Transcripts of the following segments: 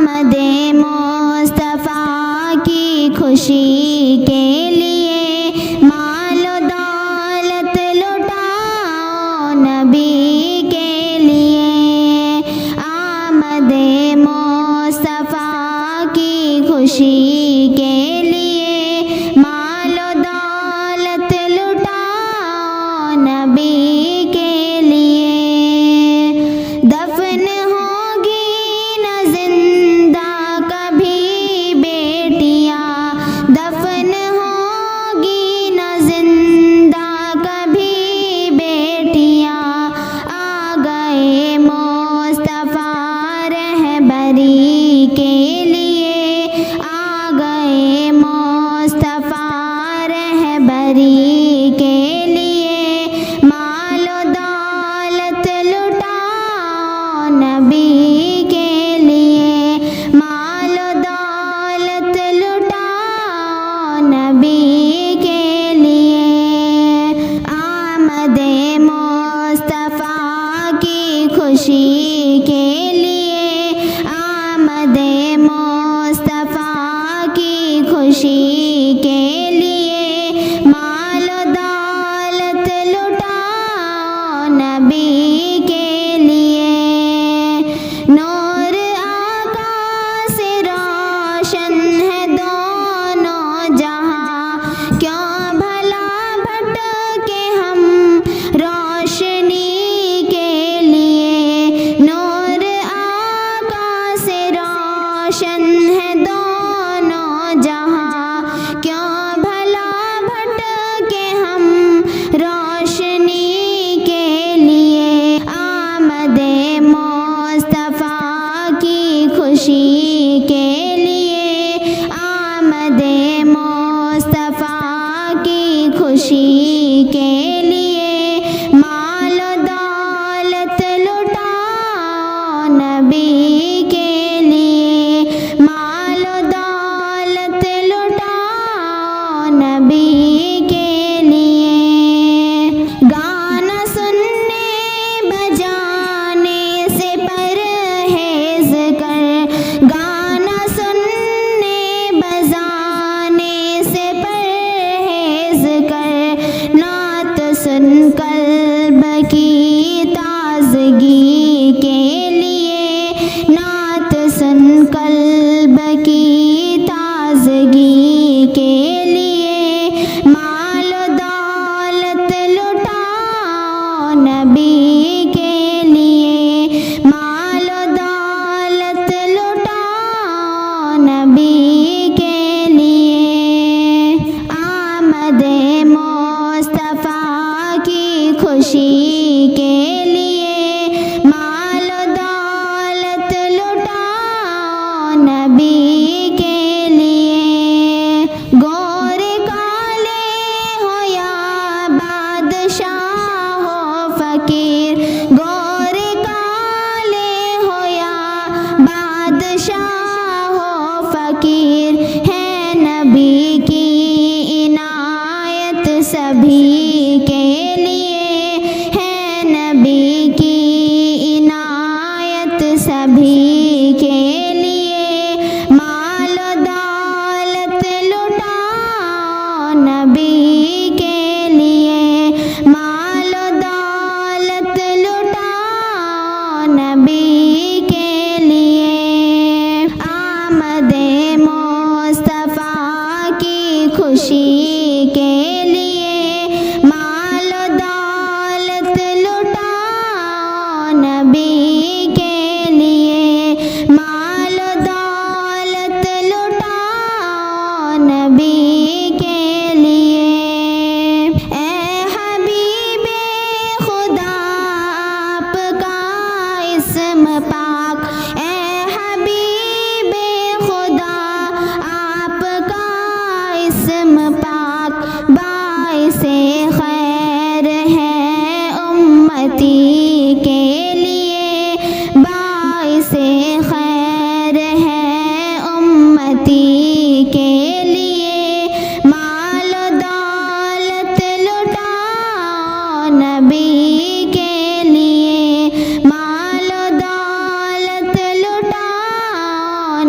آمد مصطفیٰ کی خوشی کے لیے مال و دولت لٹاؤ نبی کے لیے، آمد مصطفیٰ کی خوشی کے لیے مال و دولت لٹاؤ نبی کے لیے، دفن ہوگی نہ زندہ کبھی بیٹیاں، دفن ہوگی نہ زندہ کبھی بیٹیاں، آ گئے مصطفیٰ رہبری کے لیے، آ گئے مصطفیٰ رہبری کے لیے مال و دولت لٹاؤ نبی کے لیے، مال و دولت لٹاؤ نبی کے لیے، آمد مصطفیٰ کی خوشی کے لیے، آمد مصطفیٰ کی خوشی کے لیے مال و دولت لٹاؤ نبی کے لیے، نور آقا سے روشن ہے دونوں جہاں، کیوں بھلا بھٹکے ہم روشنی کے لیے، نور آقا سے روشن ہے دونوں جہاں، کیوں بھلا بھٹکے ہم روشنی کے لیے، آمد مصطفیٰ کی خوشی کے لیے، آمد مصطفیٰ کی خوشی کے لیے مال و دولت لٹاؤ نبی کے لیے، مال و دولت لٹاؤ نبی کے لیے، گانا سننے بجانے سے پرہیز کر، گانا سننے بجانے سے پرہیز کر، نعت سن قلب کی تازگی کے لیے، نعت سن قلب کی تازگی کے لیے مال و دولت لٹاؤ نبی کے لیے، مال و دولت لٹاؤ نبی کے لیے، آمد مصطفیٰ کی خوشی کے لیے مال و دولت لٹاؤ نبی کے لیے، گورے کالے ہو یا بادشاہ ہو فقیر، گورے کالے ہو یا بادشاہ ہو فقیر، ہے نبی کی عنایت سبھی کے لیے، ہے نبی کی عنایت سبھی کے لیے مال و دولت لٹاؤ نبی کے لیے، مال و دولت لٹاؤ نبی کے لیے، آمد مصطفیٰ کی خوشی کے لیے مال و دولت لٹاؤ نبی کے لیے، مال و دولت لٹاؤ نبی کے لیے، اے حبیب خدا آپ کا اسم پاک، اے حبیب خدا آپ کا اسم پاک باعث خیر ہے امتی کے لیے، باعث خیر ہے امتی کے لیے مال و دولت لٹاؤ نبی کے لیے، مال و دولت لٹاؤ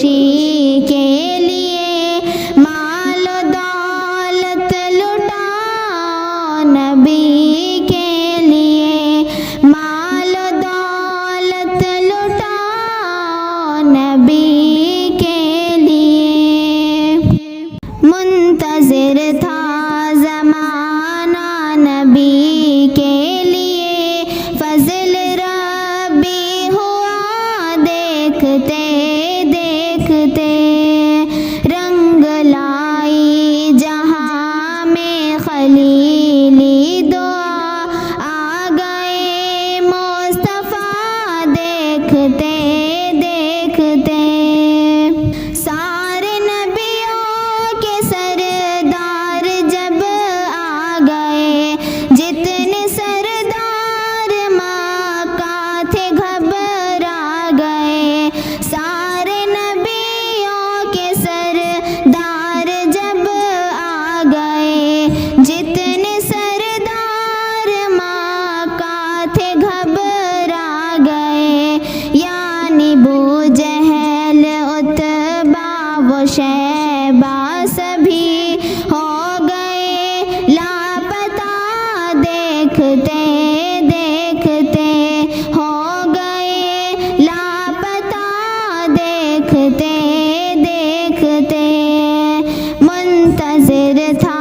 خوشی کے لیے مال و دولت لٹاؤ نبی کے لیے مال و دولت لٹاؤ نبی کے لیے منتظر تھا زمانہ نبی کے لیے فضل ربی ہوا دیکھتے دیکھتے رنگ لائی جہاں میں خلیلی دعا آ گئے مصطفیٰ دیکھتے دیکھتے سارے نبیوں کے سردار جب آ گئے جتنے سردار مکہ تھے گھبرا گئے سارے نبیوں کے سردار جب آ گئے جتنے سردار مکہ تھے گھبرا گئے یعنی بو جہل اتبا و شیبہ سبھی ہو گئے لاپتہ دیکھتے دیکھتے ہو گئے لاپتہ دیکھتے دیکھتے منتظر تھا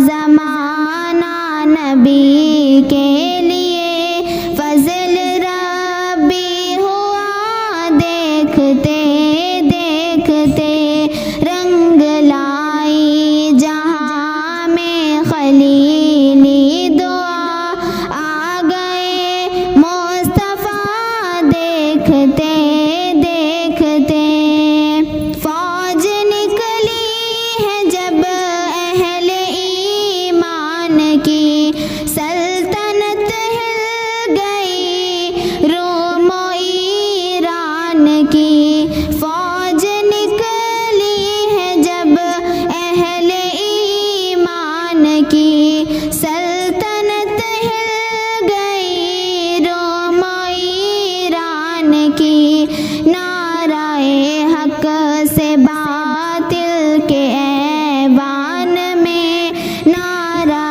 زمانہ نبی کے لیے فضل ربی ہوا دیکھتے دیکھتے رنگ لائی جہاں میں خلیلی دعا آ گئے مصطفیٰ دیکھتے دیکھتے فوج نکلی ہے جب اہل ایمان کی سلطنت ہل گئی روم و ایران کی فوج نکلی ہے جب اہل ایمان کی سلطنت ہل گئی روم و ایران کی نعرہ حق سے باطل کے ایوان میں نعرہ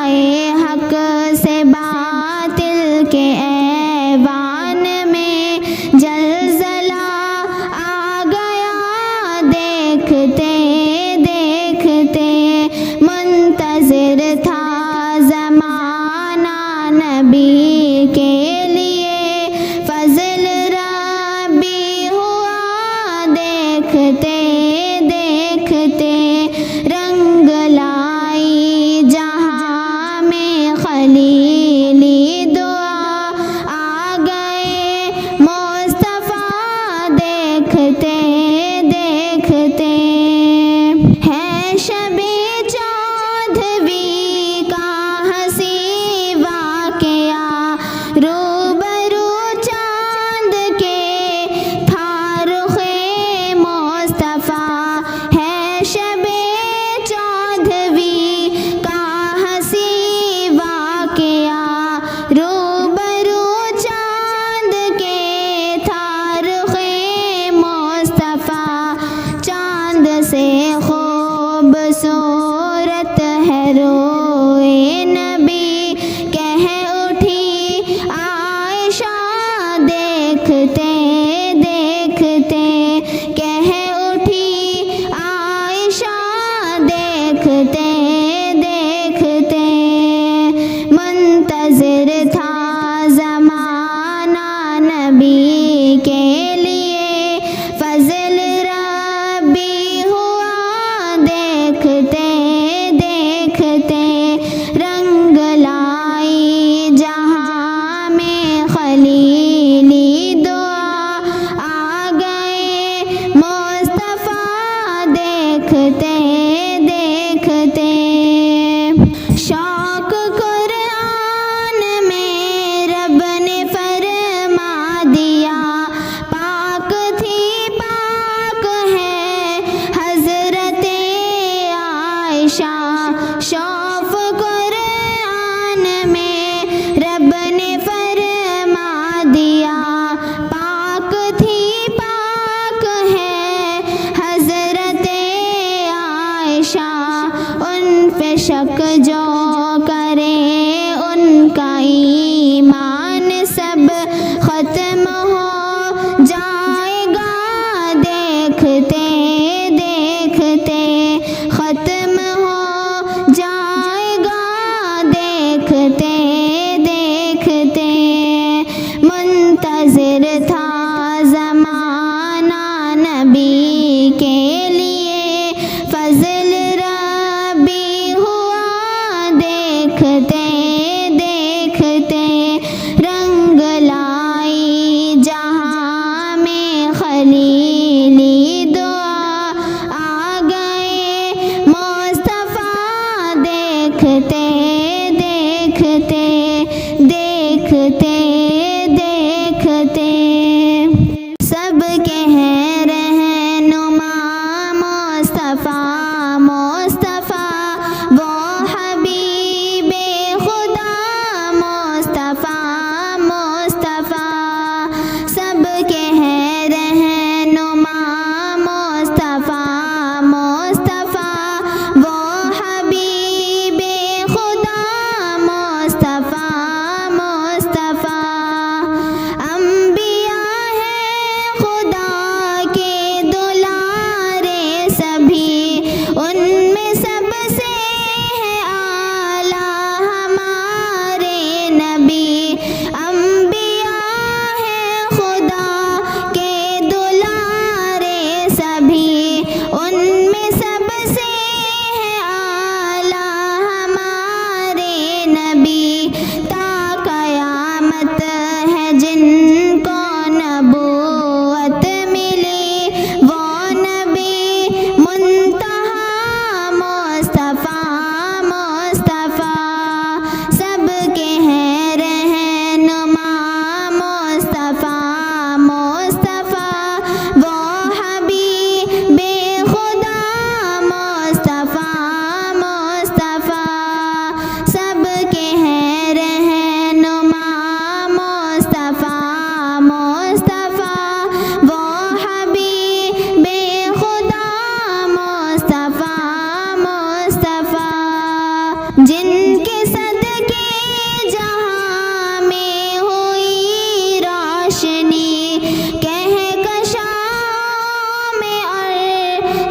حق سے باطل کے ایوان میں زلزلہ آ گیا دیکھتے دیکھتے منتظر تھا زمانہ نبی کے لیے فضل ربی ہوا دیکھتے دیکھتے رنگ لائی جہاں میں خلیلی دعا آ گئے مصطفیٰ دیکھتے دیکھتے ہے شب چودھویں کا ہنسی واقعہ روبرو چاند کے تھا رخ مصطفیٰ ہے شب چودھویں کا ہنسی واقعہ روبرو چاند کے تھا رخ مصطفیٰ چاند سے خوبصورت ہے روئے نبی کہہ اٹھی عائشہ دیکھتے دیکھتے کہہ اٹھی عائشہ دیکھتے دیکھتے منتظر تھا زمانہ نبی کے لیے فضل ربی ہوا دیکھتے دیکھتے رنگ لا شک جو کرے ان کا ایمان سب ختم ہو جائے گا، دیکھتے دیکھتے ختم ہو جائے گا، دیکھتے دیکھتے منتظر تھا زمانہ نبی کے لیے، فضل ربی ہوا دیکھتے دیکھتے، رنگ لائی جہاں میں خلیلی دعا، آ گئے مصطفیٰ دیکھتے دیکھتے دیکھتے دیکھتے، سب کے ہیں رہنما مصطفیٰ مصطفیٰ، وہ حبیب خدا مصطفیٰ مصطفیٰ، سب کے ہیں رہنما مصطفیٰ مصطفیٰ، وہ حبیب خدا مصطفیٰ مصطفیٰ، انبیاء ہیں خدا کے دلارے سبھی، ان میں سب سے ہے اعلیٰ ہمارے نبی، انبیاء ہیں خدا کے دلارے سبھی، ان میں سب سے ہے اعلیٰ ہمارے نبی، تا قیامت ہے جن کو نبوت ملی، وہ نبی منتہا مصطفیٰ مصطفیٰ، سب کے ہیں رہنما مصطفیٰ مصطفیٰ، وہ حبیب خدا مصطفیٰ مصطفیٰ، سب کے ہیں رہنما مصطفیٰ مصطفیٰ، وہ حبیب خدا مصطفیٰ مصطفیٰ، جن کے صدقے جہاں میں ہوئی روشنی، کہکشاؤں میں اور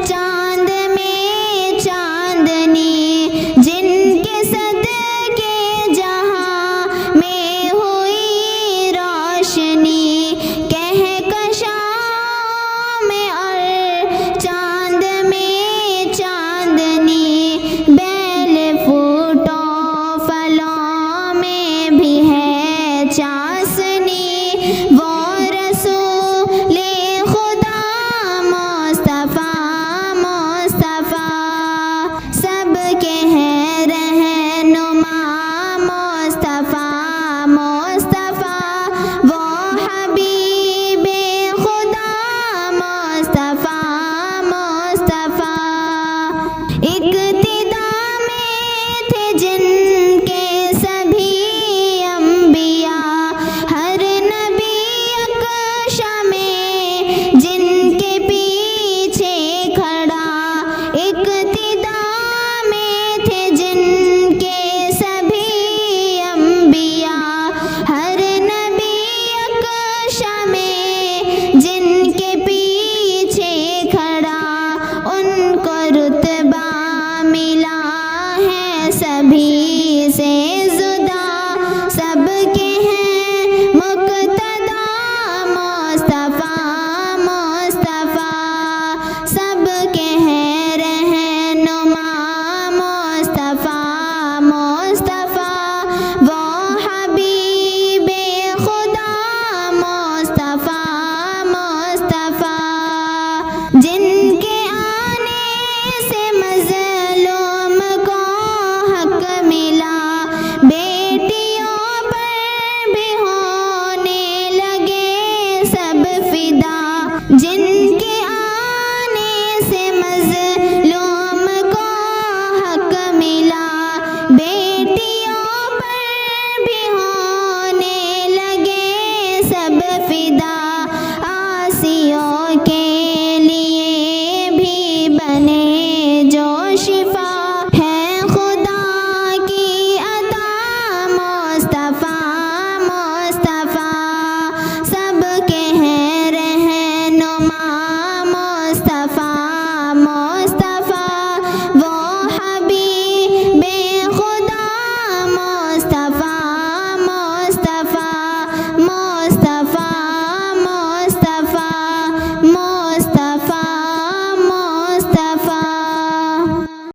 چاند میں چاندنی، جن کے صدقے جہاں میں ہوئی روشنی، کہکشاؤں میں اور چاند میں چاندنی، بیل پھوٹوں پھلوں میں بھی ہے چاشنی، وہ رسول خدا مصطفیٰ مصطفیٰ، سب کے ہیں رہنما مصطفیٰ مصطفیٰ، وہ حبیب خدا مصطفیٰ مصطفیٰ، ابتدا میں تھے جن کے سبھی انبیاء، ہر نبی اکشا میں جن کے پیچھے کھڑا، ابتدا میں تھے جن کے سبھی انبیاء، ہر نبی اکشا میں جن کے پیچھے کھڑا، ان کو رتبہ ملا ہے سبھی سے جدا، سب کے ہیں مقتدا مصطفیٰ مصطفیٰ، سب کے ہیں رہنما مصطفیٰ مصطفیٰ، وہ حبیب خدا مصطفیٰ مصطفیٰ، جن کے آنے سے مظلوم کو حق ملا، بیٹیوں پر بھی ہونے لگے سب فدا، جن کے آنے سے مظلوم کو حق ملا، بیٹیوں پر بھی ہونے لگے سب فدا، آسیوں کے